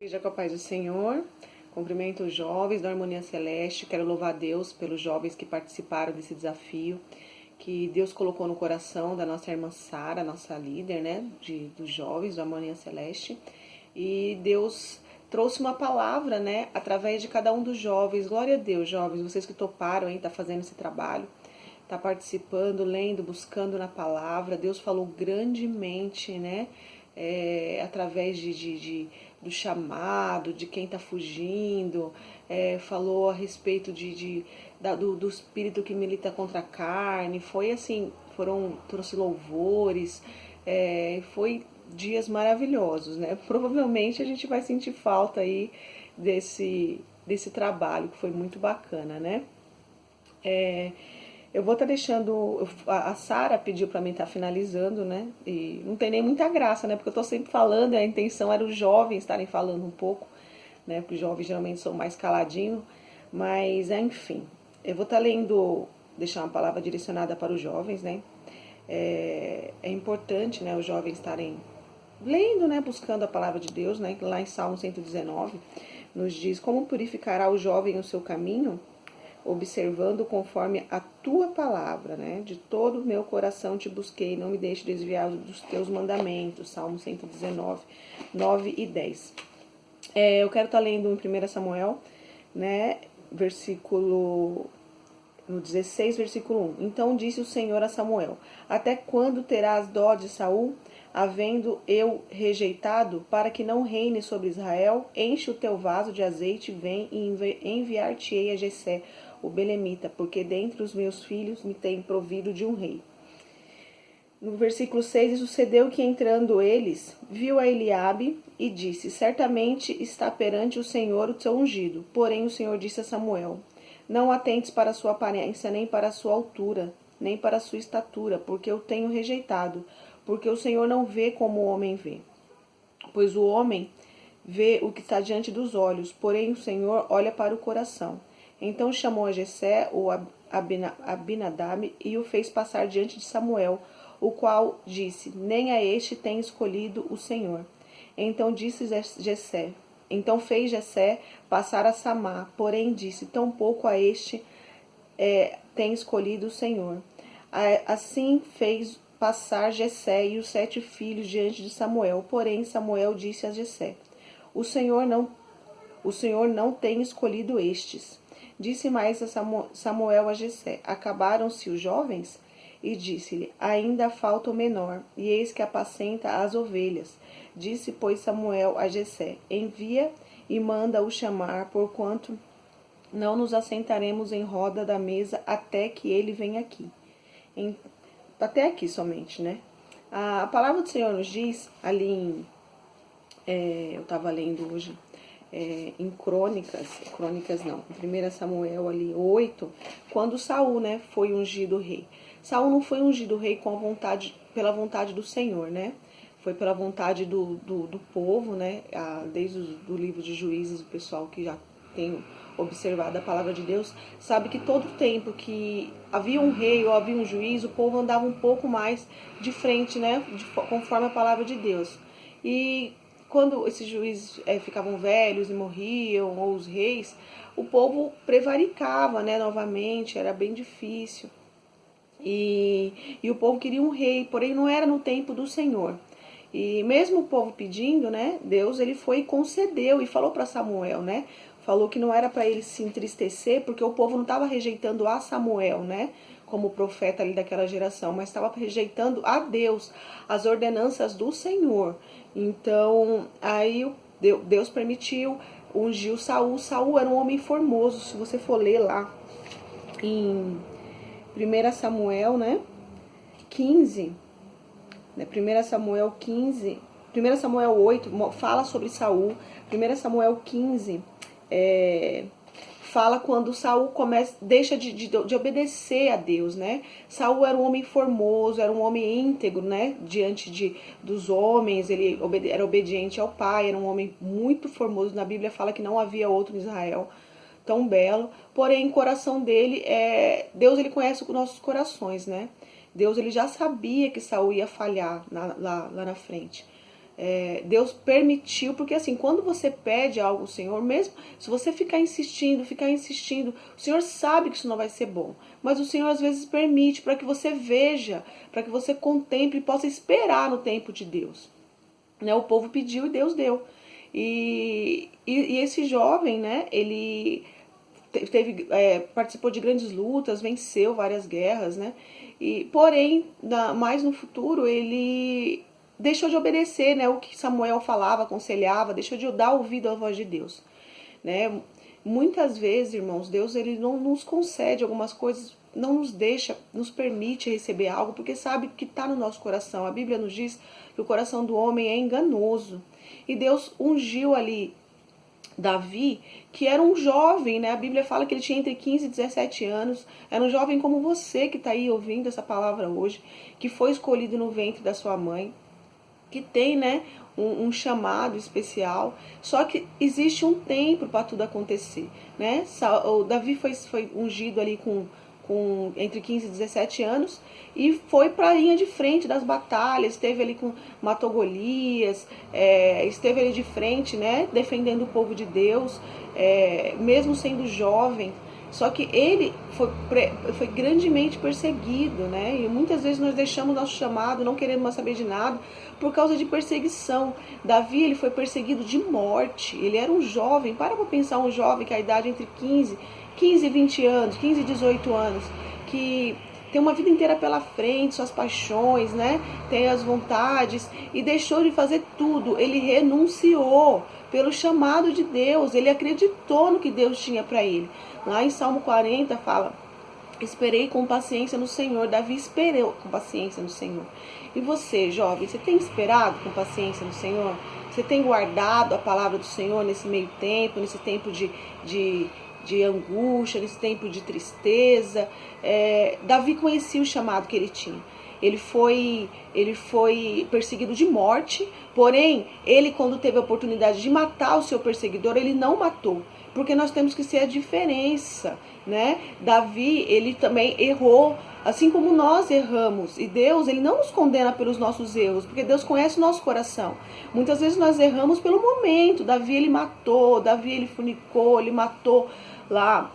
Igreja com a paz do Senhor, cumprimento os jovens da Harmonia Celeste, quero louvar a Deus pelos jovens que participaram desse desafio, que Deus colocou no coração da nossa irmã Sara, nossa líder, né, dos jovens da Harmonia Celeste, e Deus trouxe uma palavra, né, através de cada um dos jovens. Glória a Deus, jovens, vocês que toparam aí, tá fazendo esse trabalho, tá participando, lendo, buscando na palavra. Deus falou grandemente, né, através do chamado, de quem está fugindo, falou a respeito do espírito que milita contra a carne. Foi assim, trouxe louvores, foi dias maravilhosos, né? Provavelmente a gente vai sentir falta aí desse trabalho, que foi muito bacana, né? Eu vou estar deixando. A Sara pediu para mim estar finalizando, né? E não tem nem muita graça, né? Porque eu estou sempre falando, e a intenção era os jovens estarem falando um pouco, né? Porque os jovens geralmente são mais caladinhos. Mas, enfim, eu vou estar lendo, deixar uma palavra direcionada para os jovens, né? É importante, né? Os jovens estarem lendo, né? Buscando a palavra de Deus, né? Lá em Salmo 119 nos diz: como purificará o jovem o seu caminho? Observando conforme a tua palavra, né? De todo o meu coração te busquei, não me deixe desviar dos teus mandamentos. Salmo 119, 9 e 10. Eu quero estar lendo em 1 Samuel, né? No 16, versículo 1. Então disse o Senhor a Samuel: até quando terás dó de Saul, havendo eu rejeitado, para que não reine sobre Israel? Enche o teu vaso de azeite, vem e enviar-te-ei a Jessé, o belemita, porque dentre os meus filhos me tem provido de um rei. No versículo 6, e sucedeu que entrando eles, viu a Eliabe e disse: certamente está perante o Senhor o teu ungido. Porém o Senhor disse a Samuel: não atentes para a sua aparência, nem para a sua altura, nem para a sua estatura, porque eu tenho rejeitado, porque o Senhor não vê como o homem vê. Pois o homem vê o que está diante dos olhos, porém o Senhor olha para o coração. Então chamou a Jessé, o Abinadab, e o fez passar diante de Samuel, o qual disse: nem a este tem escolhido o Senhor. Então fez Jessé passar a Samá, porém disse: tampouco a este tem escolhido o Senhor. Assim fez passar Jessé e os 7 filhos diante de Samuel. Porém Samuel disse a Jessé: o Senhor não tem escolhido estes. Disse mais a Samuel a Jessé: acabaram-se os jovens? E disse-lhe: ainda falta o menor, e eis que apacenta as ovelhas. Disse, pois, Samuel a Jessé: envia e manda-o chamar, porquanto não nos assentaremos em roda da mesa até que ele venha aqui. Até aqui somente, né? A palavra do Senhor nos diz, ali eu estava lendo hoje, em Crônicas não, em 1 Samuel ali 8, quando Saul, né, foi ungido rei. Saul não foi ungido rei pela vontade do Senhor, né? Foi pela vontade do povo, né? Desde o livro de Juízes, o pessoal que já tem observado a palavra de Deus, sabe que todo tempo que havia um rei ou havia um juiz, o povo andava um pouco mais de frente, né? Conforme a palavra de Deus. E quando esses juízes ficavam velhos e morriam, ou os reis, o povo prevaricava, né, novamente, era bem difícil. E o povo queria um rei, porém não era no tempo do Senhor. E mesmo o povo pedindo, né, Deus ele foi e concedeu e falou para Samuel, né? Falou que não era para ele se entristecer, porque o povo não estava rejeitando a Samuel, né? Como profeta ali daquela geração, mas estava rejeitando a Deus, as ordenanças do Senhor. Então, aí Deus permitiu, ungiu Saul. Saul era um homem formoso, se você for ler lá em 1 Samuel, né, 15, né, 1 Samuel 15, 1 Samuel 8 fala sobre Saul, 1 Samuel 15 fala quando Saul deixa de obedecer a Deus, né? Saul era um homem formoso, era um homem íntegro, né? Diante dos homens, ele era obediente ao pai, era um homem muito formoso. Na Bíblia fala que não havia outro em Israel tão belo, porém o coração dele, Deus ele conhece os nossos corações, né? Deus ele já sabia que Saul ia falhar lá na frente. Deus permitiu, porque assim, quando você pede algo ao Senhor, mesmo se você ficar insistindo, o Senhor sabe que isso não vai ser bom, mas o Senhor às vezes permite para que você veja, para que você contemple e possa esperar no tempo de Deus. Né? O povo pediu e Deus deu. E esse jovem, né, ele participou de grandes lutas, venceu várias guerras, né? Porém, mais no futuro, ele deixou de obedecer, né, o que Samuel falava, aconselhava, deixou de dar ouvido à voz de Deus, né? Muitas vezes, irmãos, Deus ele não nos concede algumas coisas, não nos deixa, nos permite receber algo, porque sabe que está no nosso coração. A Bíblia nos diz que o coração do homem é enganoso. E Deus ungiu ali Davi, que era um jovem, né? A Bíblia fala que ele tinha entre 15 e 17 anos. Era um jovem como você que está aí ouvindo essa palavra hoje, que foi escolhido no ventre da sua mãe, que tem, né, um chamado especial. Só que existe um tempo para tudo acontecer, né? O Davi foi ungido ali com entre 15 e 17 anos e foi para a linha de frente das batalhas, esteve ali matou Golias, esteve ali de frente, né, defendendo o povo de Deus, mesmo sendo jovem. Só que ele foi grandemente perseguido, né? E muitas vezes nós deixamos nosso chamado, não queremos mais saber de nada, por causa de perseguição. Davi, ele foi perseguido de morte. Ele era um jovem, para pensar, um jovem que a idade entre 15 e 20 anos, 15 e 18 anos, que tem uma vida inteira pela frente, suas paixões, né? Tem as vontades, e deixou de fazer tudo. Ele renunciou pelo chamado de Deus, ele acreditou no que Deus tinha para ele. Lá em Salmo 40 fala: esperei com paciência no Senhor. Davi esperou com paciência no Senhor. E você, jovem, você tem esperado com paciência no Senhor? Você tem guardado a palavra do Senhor nesse meio tempo, nesse tempo de angústia, nesse tempo de tristeza? Davi conhecia o chamado que ele tinha. Ele foi perseguido de morte, porém, ele, quando teve a oportunidade de matar o seu perseguidor, ele não matou, porque nós temos que ser a diferença, né? Davi, ele também errou, assim como nós erramos, e Deus, ele não nos condena pelos nossos erros, porque Deus conhece o nosso coração. Muitas vezes nós erramos pelo momento. Davi, ele matou, Davi, ele fornicou, ele matou lá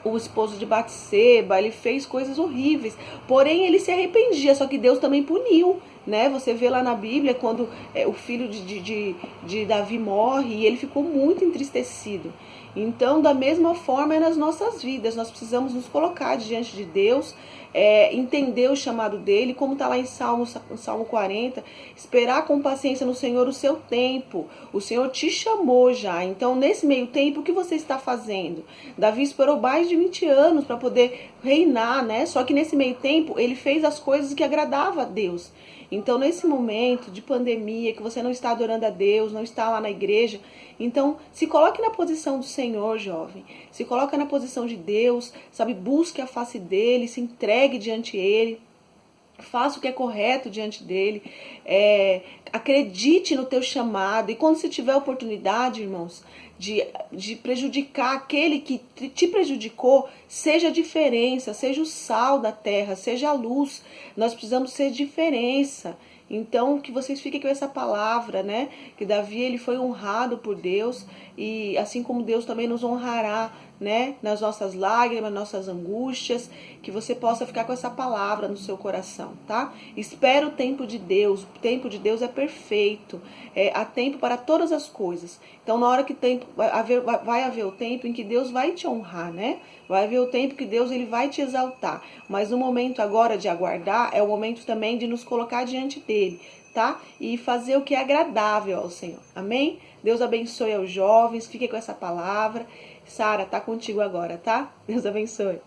o esposo de Batseba, ele fez coisas horríveis, porém ele se arrependia, só que Deus também puniu, né? Você vê lá na Bíblia quando o filho de Davi morre, e ele ficou muito entristecido. Então, da mesma forma é nas nossas vidas, nós precisamos nos colocar diante de Deus, entender o chamado dele, como está lá em Salmo 40, esperar com paciência no Senhor o seu tempo. O Senhor te chamou já, então nesse meio tempo o que você está fazendo? Davi esperou mais de 20 anos para poder reinar, né? Só que nesse meio tempo ele fez as coisas que agradavam a Deus. Então, nesse momento de pandemia, que você não está adorando a Deus, não está lá na igreja, então se coloque na posição do Senhor, jovem. Se coloque na posição de Deus, sabe? Busque a face dele, se entregue diante dele. Faça o que é correto diante dele. Acredite no teu chamado. E quando você tiver a oportunidade, irmãos, de prejudicar aquele que te prejudicou, seja a diferença, seja o sal da terra, seja a luz. Nós precisamos ser diferença. Então, que vocês fiquem com essa palavra, né? Que Davi, ele foi honrado por Deus, e assim como Deus também nos honrará, né? Nas nossas lágrimas, nas nossas angústias, que você possa ficar com essa palavra no seu coração, tá? Espera o tempo de Deus. O tempo de Deus é perfeito. Há tempo para todas as coisas. Então, na hora que vai haver o tempo em que Deus vai te honrar, né? Vai haver o tempo que Deus, ele vai te exaltar. Mas no momento agora de aguardar, é o momento também de nos colocar diante dele, tá? E fazer o que é agradável ao Senhor. Amém? Deus abençoe aos jovens. Fique com essa palavra. Sara, tá contigo agora, tá? Deus abençoe.